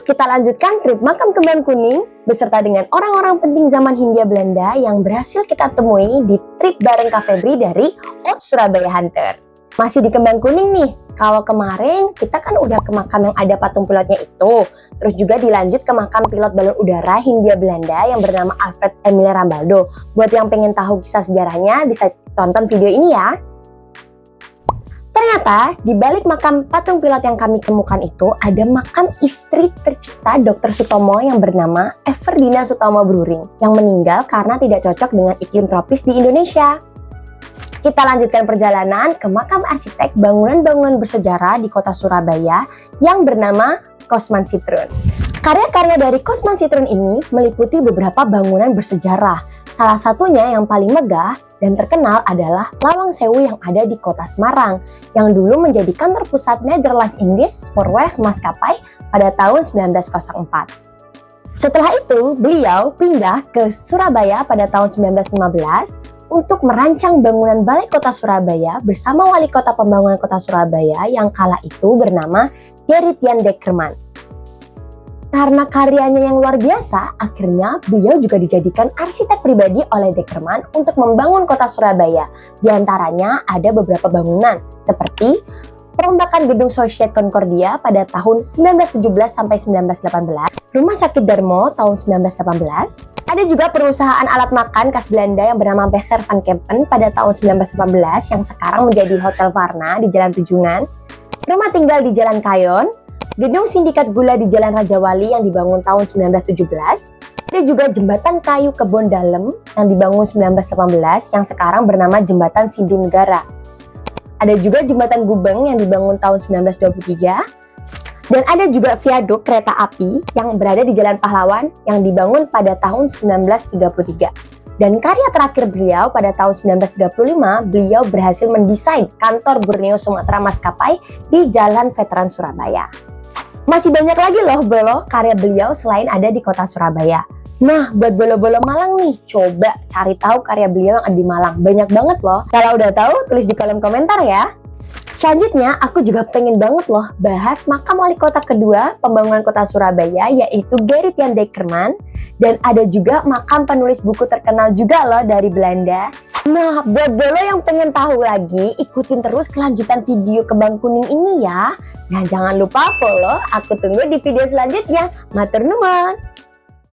kita lanjutkan trip makam Kembang Kuning beserta dengan orang-orang penting zaman Hindia Belanda yang berhasil kita temui di trip bareng Kak Febri dari Old Surabaya Hunter. Masih di Kembang Kuning nih, kalau kemarin kita kan udah ke makam yang ada patung pilotnya itu, terus juga dilanjut ke makam pilot balon udara Hindia Belanda yang bernama Alfred Emile Rambaldo. Buat yang pengen tahu kisah sejarahnya bisa tonton video ini ya. Ternyata di balik makam patung pilot yang kami temukan itu ada makam istri tercinta Dr. Sutomo yang bernama Everdina Sutomo Bruring yang meninggal karena tidak cocok dengan iklim tropis di Indonesia. Kita lanjutkan perjalanan ke makam arsitek bangunan-bangunan bersejarah di kota Surabaya yang bernama Kosman Sitrun. Karya-karya dari Kosman Sitrun ini meliputi beberapa bangunan bersejarah. Salah satunya yang paling megah dan terkenal adalah Lawang Sewu yang ada di kota Semarang, yang dulu menjadi kantor pusat Nederland Indies Spoorweg maskapai pada tahun 1904. Setelah itu, beliau pindah ke Surabaya pada tahun 1915 untuk merancang bangunan Balai Kota Surabaya bersama Wali Kota Pembangunan Kota Surabaya yang kala itu bernama Gerrit Jan Dekerman. Karena karyanya yang luar biasa, akhirnya beliau juga dijadikan arsitek pribadi oleh Dekerman untuk membangun kota Surabaya. Di antaranya ada beberapa bangunan seperti perombakan gedung Societe Concordia pada tahun 1917 sampai 1918, Rumah Sakit Darmo tahun 1918, ada juga perusahaan alat makan khas Belanda yang bernama Becher van Kempen pada tahun 1918 yang sekarang menjadi Hotel Varna di Jalan Tujungan, rumah tinggal di Jalan Kayon, gedung sindikat gula di Jalan Raja Wali yang dibangun tahun 1917, ada juga jembatan kayu Kebon Dalem yang dibangun 1918 yang sekarang bernama Jembatan Sindu Negara. Ada juga jembatan Gubeng yang dibangun tahun 1923, dan ada juga viaduk kereta api yang berada di Jalan Pahlawan yang dibangun pada tahun 1933. Dan karya terakhir beliau pada tahun 1935, beliau berhasil mendesain kantor Borneo Sumatera Maskapai di Jalan Veteran Surabaya. Masih banyak lagi loh bolo karya beliau selain ada di kota Surabaya. Nah, buat bolo-bolo Malang nih, coba cari tahu karya beliau yang ada di Malang. Banyak banget loh. Kalau udah tahu, tulis di kolom komentar ya. Selanjutnya, aku juga pengen banget loh bahas makam wali kota kedua pembangunan kota Surabaya, yaitu Gerrit Jan Dekerman. Dan ada juga makam penulis buku terkenal juga loh dari Belanda. Nah, buat bolo yang pengen tahu lagi, ikutin terus kelanjutan video Kembang Kuning ini ya. Dan jangan lupa follow, aku tunggu di video selanjutnya. Matur nuwun.